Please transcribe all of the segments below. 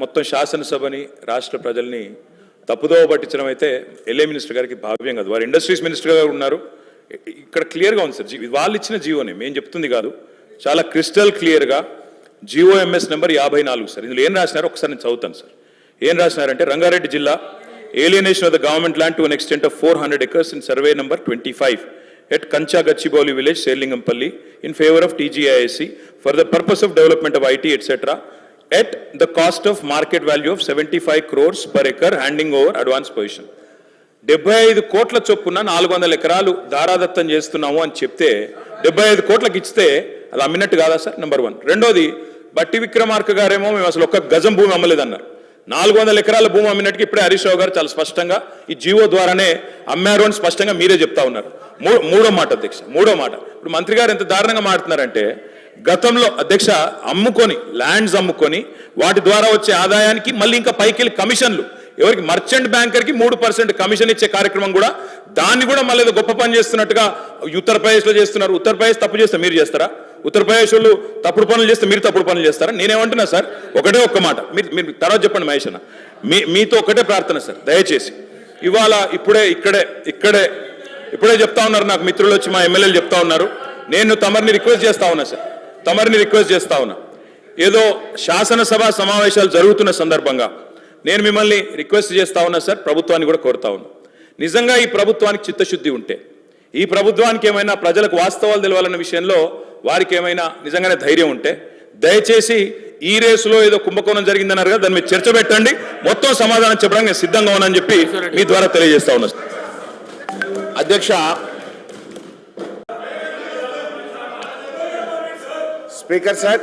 మొత్తం శాసనసభని రాష్ట్ర ప్రజల్ని తప్పుదోవ పట్టించడం అయితే ఎల్ఏ మినిస్టర్ గారికి భావ్యం కాదు. వారు ఇండస్ట్రీస్ మినిస్టర్ గారు ఉన్నారు. ఇక్కడ క్లియర్గా ఉంది సార్, వాళ్ళు ఇచ్చిన జీవోని మేము చెప్తుంది కాదు, చాలా క్రిస్టల్ క్లియర్గా GOMS నెంబర్ 54 సార్. ఇందులో ఏం రాసినారో ఒకసారి నేను చదువుతాను సార్. ఏం రాసినారంటే, రంగారెడ్డి జిల్లా alienation of the government land to an extent of 400 acres in survey number 25 at Kancha Gachibowli village, Selingampalli, in favor of TGISC for the purpose of development of IT, etc. at the cost of market value of 75 crores per acre, handing over advance position. 75 కోట్ల చొప్పున 400 ఎకరాలు దారాదత్తం చేస్తున్నాము అని చెప్తే 75 కోట్లకు ఇస్తే అది అమ్మినట్టు కాదా సార్? నెంబర్ 1. రెండోది, బట్టి విక్రమార్క గారేమో మేము అసలు ఒక్క గజం భూమి అమ్మలేదన్నారు. 400 ఎకరాల భూమి అమ్మినట్టుగా ఇప్పుడే హరీష్ రావు గారు చాలా స్పష్టంగా ఈ జీవో ద్వారానే అమ్మారు అని స్పష్టంగా మీరే చెప్తా ఉన్నారు. మూడో మాట అధ్యక్ష, మూడో మాట, ఇప్పుడు మంత్రి గారు ఎంత దారుణంగా మాట్లాడుతున్నారంటే, గతంలో అధ్యక్ష అమ్ముకొని ల్యాండ్స్ అమ్ముకొని వాటి ద్వారా వచ్చే ఆదాయానికి మళ్ళీ ఇంకా పైకి కమిషన్లు, ఎవరికి మర్చెంట్ బ్యాంకర్కి 3% కమిషన్ ఇచ్చే కార్యక్రమం కూడా, దాన్ని కూడా మళ్ళీ గొప్ప పని చేస్తున్నట్టుగా ఉత్తరప్రదేశ్లో చేస్తున్నారు. ఉత్తరప్రదేశ్ తప్పు చేస్తే మీరు చేస్తారా? ఉత్తరప్రదేశ్ వాళ్ళు తప్పుడు పనులు చేస్తే మీరు తప్పుడు పనులు చేస్తారా? నేనేమంటున్నా సార్, ఒకటే ఒక్క మాట, మీరు తర్వాత చెప్పండి మహేష్ అన్న, మీతో ఒకటే ప్రార్థన సార్, దయచేసి ఇవాళ ఇప్పుడే చెప్తా ఉన్నారు నాకు మిత్రులు వచ్చి, మా ఎమ్మెల్యేలు చెప్తా ఉన్నారు, నేను తమరిని రిక్వెస్ట్ చేస్తా ఉన్నా సార్, తమరిని రిక్వెస్ట్ చేస్తా ఉన్నా, ఏదో శాసనసభ సమావేశాలు జరుగుతున్న సందర్భంగా నేను మిమ్మల్ని రిక్వెస్ట్ చేస్తా ఉన్నా సార్, ప్రభుత్వాన్ని కూడా కోరుతా ఉన్నా, నిజంగా ఈ ప్రభుత్వానికి చిత్తశుద్ధి ఉంటే, ఈ ప్రభుత్వానికి ఏమైనా ప్రజలకు వాస్తవాలు తెలవాలన్న విషయంలో వారికి ఏమైనా నిజంగానే ధైర్యం ఉంటే, దయచేసి ఈ రేసులో ఏదో కుంభకోణం జరిగిందన్నారు కదా, దాని మీద చర్చ పెట్టండి, మొత్తం సమాధానం చెప్పడానికి నేను సిద్ధంగా ఉన్నానని చెప్పి మీ ద్వారా తెలియజేస్తా ఉన్నా. అధ్యక్ష, స్పీకర్ సార్,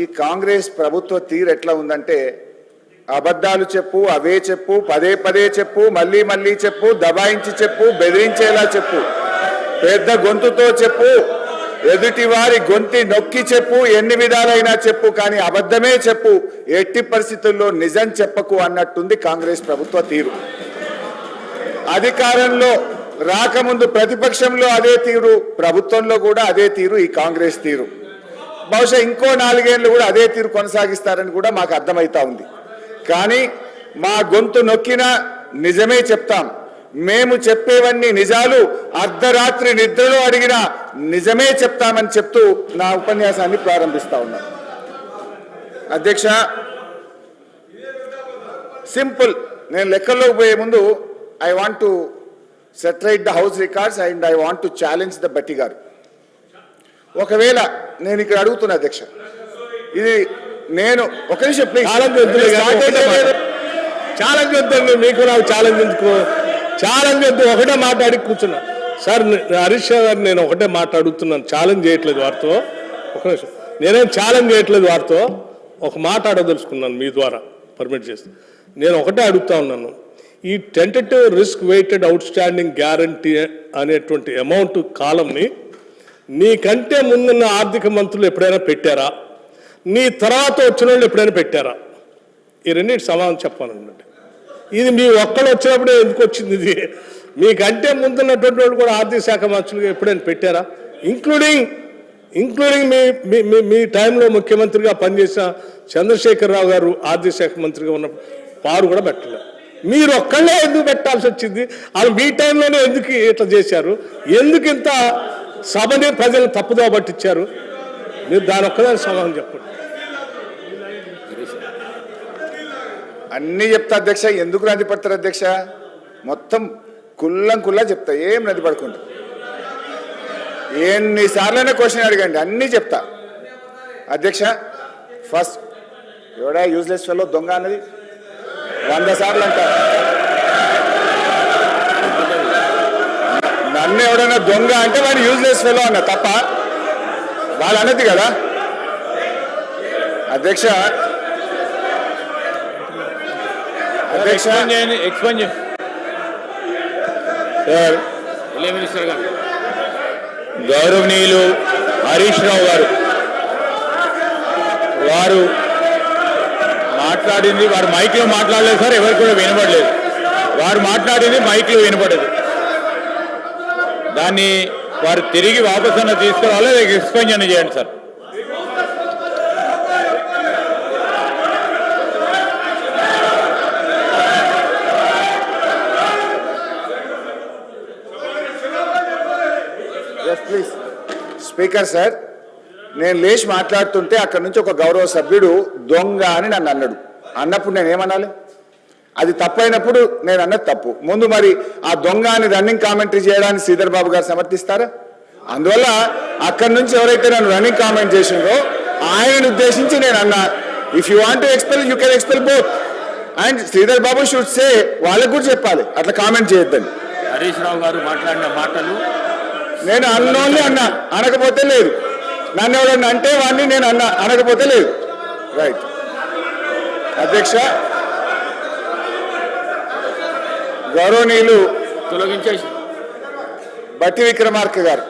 ఈ కాంగ్రెస్ ప్రభుత్వ తీరు ఎట్లా ఉందంటే, అబద్ధాలు చెప్పు, అవే చెప్పు, పదే పదే చెప్పు, మళ్ళీ మళ్ళీ చెప్పు, దబాయించి చెప్పు, బెదిరించేలా చెప్పు, పెద్ద గొంతుతో చెప్పు, ఎదుటి వారి గొంతి నొక్కి చెప్పు, ఎన్ని విధాలైనా చెప్పు, కానీ అబద్ధమే చెప్పు, ఎట్టి పరిస్థితుల్లో నిజం చెప్పకు అన్నట్టుంది కాంగ్రెస్ ప్రభుత్వ తీరు. అధికారంలో రాకముందు ప్రతిపక్షంలో అదే తీరు, ప్రభుత్వంలో కూడా అదే తీరు ఈ కాంగ్రెస్ తీరు. బహుశా ఇంకో 4 ఏళ్ళు కూడా అదే తీరు కొనసాగిస్తారని కూడా మాకు అర్థమవుతా ఉంది. కానీ మా గొంతు నొక్కినా నిజమే చెప్తాం, మేము చెప్పేవన్నీ నిజాలు, అర్ధరాత్రి నిద్రలో అడిగినా నిజమే చెప్తామని చెప్తూ నా ఉపన్యాసాన్ని ప్రారంభిస్తా ఉన్నాను. అధ్యక్ష, సింపుల్, నేను లెక్కల్లోకి పోయే ముందు I want to set right the house records and I want to challenge the బట్టి గారు. ఒకవేళ నేను ఇక్కడ అడుగుతున్నా అధ్యక్ష, ఇది నేను ఒక నిమిషం ప్లీజ్, ఛాలెంజ్ వద్దండి, మీకు నాకు ఛాలెంజ్ ఎందుకు? ఛాలెంజ్ వద్దు, ఒకటే మాట్లాడి కూర్చున్నా సార్. హరీష్ గారు నేను ఒకటే మాట్లాడుతున్నాను, ఛాలెంజ్ చేయట్లేదు వారితో. ఒక నిమిషం, నేనేం ఛాలెంజ్ చేయట్లేదు వారితో, ఒక మాట అడగదలుచుకున్నాను మీ ద్వారా పర్మిట్ చేసి. నేను ఒకటే అడుగుతా ఉన్నాను, ఈ tentative risk weighted outstanding guarantee అనేటువంటి అమౌంట్ కాలంని నీకంటే ముందున్న ఆర్థిక మంత్రులు ఎప్పుడైనా పెట్టారా? నీ తర్వాత వచ్చిన వాళ్ళు ఎప్పుడైనా పెట్టారా? ఈ రెండింటి సమాధానం చెప్పాలన్నమాట. ఇది మీ ఒక్కళ్ళు వచ్చినప్పుడే ఎందుకు వచ్చింది? ఇది మీకంటే ముందున్నటువంటి వాళ్ళు కూడా ఆర్థిక శాఖ మంత్రులుగా ఎప్పుడైనా పెట్టారా? ఇంక్లూడింగ్ మీ టైంలో ముఖ్యమంత్రిగా పనిచేసిన చంద్రశేఖరరావు గారు ఆర్థిక శాఖ మంత్రిగా ఉన్నప్పుడు వారు కూడా పెట్టలేదు. మీరు ఒక్కళ్ళే ఎందుకు పెట్టాల్సి వచ్చింది? అది మీ టైంలోనే ఎందుకు ఇట్లా చేశారు? ఎందుకు ఇంత సభని ప్రజలు తప్పుదో పట్టించారు? మీరు దాని ఒక్కదాని సమాధానం చెప్పండి. అన్నీ చెప్తా అధ్యక్ష, ఎందుకు నది పడతారు అధ్యక్ష? మొత్తం కుల్లా చెప్తా, ఏం నది పడకుండా. ఎన్నిసార్లైనా క్వశ్చన్ అడగండి, అన్నీ చెప్తా అధ్యక్ష. ఫస్ట్, ఎవడా యూజ్లెస్ ఫెలో దొంగ అన్నది 100 సార్లు అంటారు. నన్ను ఎవడైనా దొంగ అంటే వాడు యూజ్లెస్ ఫెలో అన్న తప్ప వాళ్ళు అన్నది కదా అధ్యక్ష. గౌరవనీయులు హరీష్ రావు గారు వారు మాట్లాడింది, వారు మైక్లో మాట్లాడలేదు సార్, ఎవరికి కూడా వినపడలేదు. వారు మాట్లాడింది మైక్లో వినపడదు. దాన్ని వారు తిరిగి వాపసు అన్న తీసుకురావాలి, ఎక్స్ప్లెయిన్ చేయండి సార్. స్పీకర్ సార్, నేను లేచి మాట్లాడుతుంటే అక్కడ నుంచి ఒక గౌరవ సభ్యుడు దొంగ అని నన్ను అన్నాడు. అన్నప్పుడు నేను ఏమనాలి? అది తప్పైనప్పుడు నేను అన్నది తప్పు. ముందు మరి ఆ దొంగ అని రన్నింగ్ కామెంటరీ చేయడానికి శ్రీధర్ బాబు గారు సమర్థిస్తారా? అందువల్ల అక్కడి నుంచి ఎవరైతే నన్ను రన్నింగ్ కామెంట్ చేసిండ్రో ఆయనను ఉద్దేశించి నేను అన్నా, if you want to expel you can expel both. And Sridhar Babu should say, వాళ్ళకు కూడా చెప్పాలి అట్లా కామెంట్ చేయొద్దని. హరీష్ రావు గారు మాట్లాడిన మాటలు నేను అన్నోన్లీ అన్నా, అనకపోతే లేదు. నన్ను ఎవరన్నా అంటే వాడిని నేను అన్నా, అనకపోతే లేదు. రైట్ అధ్యక్ష, గౌరవనీయులు తొలగించేసి బట్టి విక్రమార్క గారు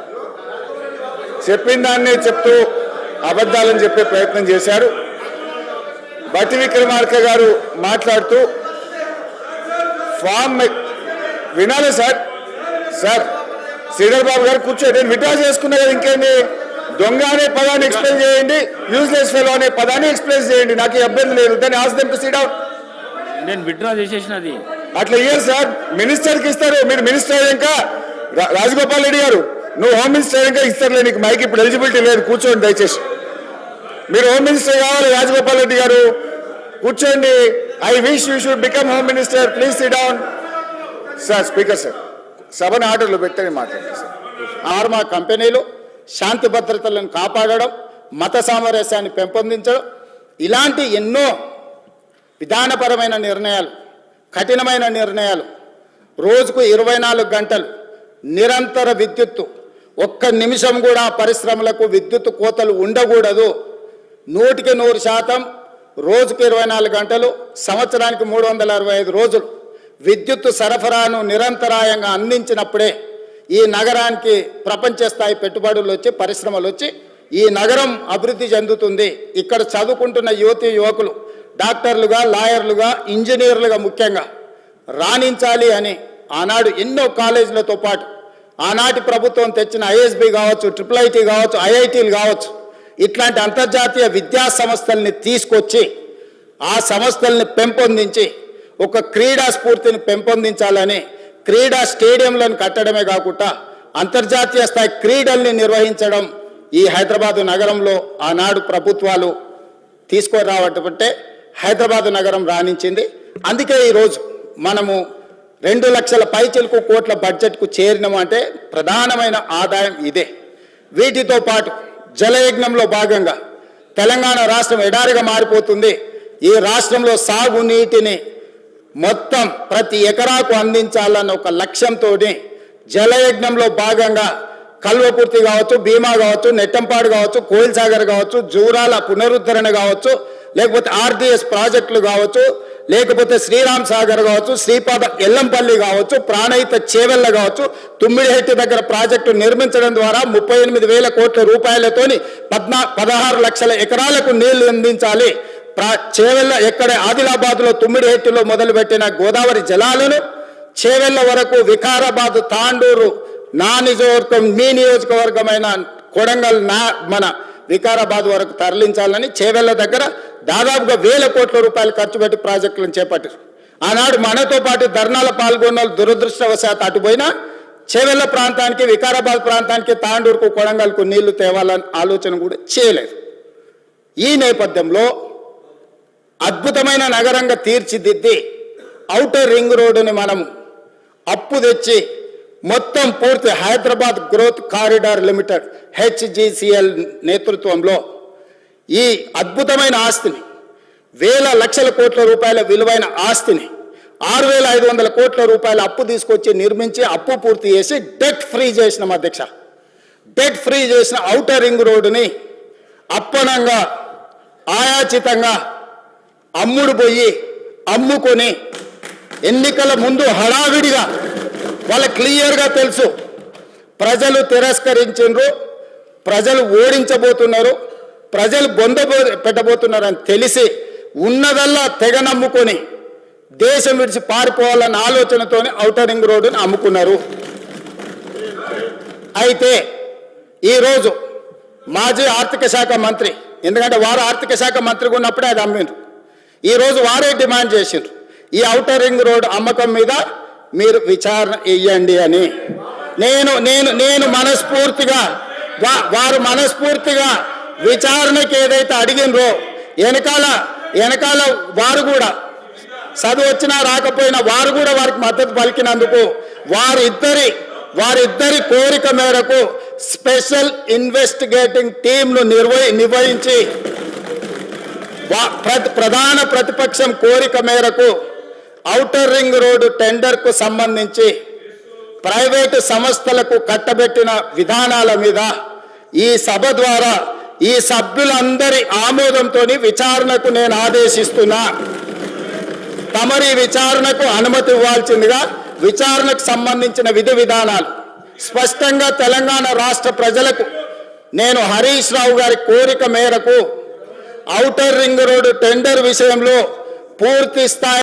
చెప్పిన దాన్ని చెప్తూ అబద్ధాలని చెప్పే ప్రయత్నం చేశారు. బట్టి విక్రమార్క గారు మాట్లాడుతూ ఫామ్ వినాలి సార్. సార్ శ్రీధర్ బాబు గారు కూర్చో, నేను విడ్రా చేసుకున్నా కదా, ఇంకేంటి? దొంగ అనే పదాన్ని ఎక్స్ప్లెయిన్ చేయండి, యూజ్లెస్ ఫెలో అనే పదాన్ని ఎక్స్ప్లెయిన్ చేయండి, నాకు ఇబ్బంది లేదు. దాన్ని ask them to SIT down. నేను విత్డ్రా చేసేసినది అట్లా ఇయ్యారు సార్, మినిస్టర్కి ఇస్తారు. మీరు మినిస్టర్ ఇంకా రాజగోపాల్ రెడ్డి గారు, నువ్వు హోమ్ మినిస్టర్ ఇంకా ఇస్తారులే, నీకు మైక్ ఇప్పుడు ఎలిజిబిలిటీ లేదు, కూర్చోండి దయచేసి. మీరు హోమ్ మినిస్టర్ కావాలి రాజగోపాల్ రెడ్డి గారు, కూర్చోండి. I wish you should become home minister, please SIT down. Sir speaker sir, సభను ఆర్డర్లో పెట్టని మాట్లాడండి సార్. ఫార్మా కంపెనీలు శాంతి భద్రతలను కాపాడడం, మత సామరస్యాన్ని పెంపొందించడం, ఇలాంటి ఎన్నో విధానపరమైన నిర్ణయాలు, కఠినమైన నిర్ణయాలు, రోజుకు 24 గంటలు నిరంతర విద్యుత్తు, ఒక్క నిమిషం కూడా పరిశ్రమలకు విద్యుత్ కోతలు ఉండకూడదు, 100% రోజుకు 24 గంటలు, సంవత్సరానికి 365 రోజులు విద్యుత్తు సరఫరాను నిరంతరాయంగా అందించినప్పుడే ఈ నగరానికి ప్రపంచ స్థాయి పెట్టుబడులు వచ్చి, పరిశ్రమలు వచ్చి ఈ నగరం అభివృద్ధి చెందుతుంది. ఇక్కడ చదువుకుంటున్న యువతీ యువకులు డాక్టర్లుగా, లాయర్లుగా, ఇంజనీర్లుగా ముఖ్యంగా రాణించాలి అని ఆనాడు ఎన్నో కాలేజీలతో పాటు ఆనాటి ప్రభుత్వం తెచ్చిన ఐఎస్బి కావచ్చు, IIIT కావచ్చు, ఐఐటీలు కావచ్చు, ఇట్లాంటి అంతర్జాతీయ విద్యా సంస్థల్ని తీసుకొచ్చి ఆ సంస్థల్ని పెంపొందించి ఒక క్రీడా స్ఫూర్తిని పెంపొందించాలని క్రీడా స్టేడియంలను కట్టడమే కాకుండా అంతర్జాతీయ స్థాయి క్రీడల్ని నిర్వహించడం ఈ హైదరాబాదు నగరంలో ఆనాడు ప్రభుత్వాలు తీసుకొని రావటంటే హైదరాబాదు నగరం రాణించింది. అందుకే ఈరోజు మనము 2 లక్షల పైచిలకు కోట్ల బడ్జెట్కు చేరినామంటే ప్రధానమైన ఆదాయం ఇదే. వీటితో పాటు జలయజ్ఞంలో భాగంగా తెలంగాణ రాష్ట్రం ఎడారిగా మారిపోతుంది. ఈ రాష్ట్రంలో సాగునీటిని మొత్తం ప్రతి ఎకరాకు అందించాలన్న ఒక లక్ష్యంతో జలయజ్ఞంలో భాగంగా కల్వకుర్తి కావచ్చు, భీమా కావచ్చు, నెట్టంపాడు కావచ్చు, కోయిల్ సాగర్ కావచ్చు, జూరాల పునరుద్ధరణ కావచ్చు, లేకపోతే RDS ప్రాజెక్టులు కావచ్చు, లేకపోతే శ్రీరామ్ సాగర్ కావచ్చు, శ్రీపాద ఎల్లంపల్లి కావచ్చు, ప్రాణహిత చేవెళ్ళ కావచ్చు, తుమ్మిడిహెట్టి దగ్గర ప్రాజెక్టు నిర్మించడం ద్వారా 38,000 కోట్ల రూపాయలతోని 16 లక్షల ఎకరాలకు నీళ్లు అందించాలి. చేవెళ్ళ ఎక్కడ ఆదిలాబాద్లో తుమ్మిడిహెట్టిలో మొదలుపెట్టిన గోదావరి జలాలను చేవెళ్ళ వరకు వికారాబాద్, తాండూరు, నా నియోజకవర్గం, మీ నియోజకవర్గమైన కొడంగల్, మన వికారాబాద్ వరకు తరలించాలని చేవెళ్ళ దగ్గర దాదాపుగా 1,000 కోట్ల రూపాయలు ఖర్చు పెట్టి ప్రాజెక్టులను చేపట్టారు. ఆనాడు మనతో పాటు ధర్నాల పాల్గొన్న దురదృష్టవశాత్తు అటుపోయినా చేవెళ్ళ ప్రాంతానికి, వికారాబాద్ ప్రాంతానికి, తాండూరుకు, కొడంగల్కు నీళ్లు తేవాలని ఆలోచన కూడా చేయలేదు. ఈ నేపథ్యంలో అద్భుతమైన నగరంగా తీర్చిదిద్ది ఔటర్ రింగ్ రోడ్డుని మనం అప్పు తెచ్చి మొత్తం పూర్తి Hyderabad growth corridor limited HGCL నేతృత్వంలో ఈ అద్భుతమైన ఆస్తిని, 1,000 లక్షల కోట్ల రూపాయల విలువైన ఆస్తిని 6,500 కోట్ల రూపాయల అప్పు తీసుకొచ్చి నిర్మించి అప్పు పూర్తి చేసి డెట్ ఫ్రీ చేసిన అధ్యక్ష. డెట్ ఫ్రీ చేసిన ఔటర్ రింగ్ రోడ్డుని అప్పనంగా ఆయాచితంగా అమ్ముకొని ఎన్నికల ముందు హడావిడిగా వాళ్ళకి క్లియర్గా తెలుసు ప్రజలు తిరస్కరించారు, ప్రజలు ఓడించబోతున్నారు, ప్రజలు బొంద పెట్టబోతున్నారని తెలిసి ఉన్నదల్లా తెగ నమ్ముకొని దేశం విడిచి పారిపోవాలన్న ఆలోచనతోనే ఔటర్ రింగ్ రోడ్డుని అమ్ముకున్నారు. అయితే ఈరోజు మాజీ ఆర్థిక శాఖ మంత్రి, ఎందుకంటే వారు ఆర్థిక శాఖ మంత్రిగా ఉన్నప్పుడే అది అమ్మిండ్రు, ఈరోజు వారే డిమాండ్ చేసిండ్రు ఈ ఔటర్ రింగ్ రోడ్ అమ్మకం మీద మీరు విచారణ ఇయ్యండి అని. నేను మనస్ఫూర్తిగా వారు మనస్ఫూర్తిగా విచారణకి ఏదైతే అడిగినరో వెనకాల వారు కూడా చదువు వచ్చినా రాకపోయినా వారు కూడా వారికి మద్దతు పలికినందుకు వారిద్దరి కోరిక మేరకు స్పెషల్ ఇన్వెస్టిగేటింగ్ టీంను నిర్వహించి ప్రధాన ప్రతిపక్షం కోరిక మేరకు ఔటర్ రింగ్ రోడ్డు టెండర్కు సంబంధించి ప్రైవేటు సంస్థలకు కట్టబెట్టిన విధానాల మీద ఈ సభ ద్వారా ఈ సభ్యులందరి ఆమోదంతో విచారణకు నేను ఆదేశిస్తున్నా. తమరి విచారణకు అనుమతి ఇవ్వాల్సిందిగా విచారణకు సంబంధించిన విధి విధానాలు స్పష్టంగా తెలంగాణ రాష్ట్ర ప్రజలకు నేను హరీష్ రావు గారి కోరిక మేరకు ఔటర్ రింగ్ రోడ్డు టెండర్ విషయంలో పూర్తి స్థాయి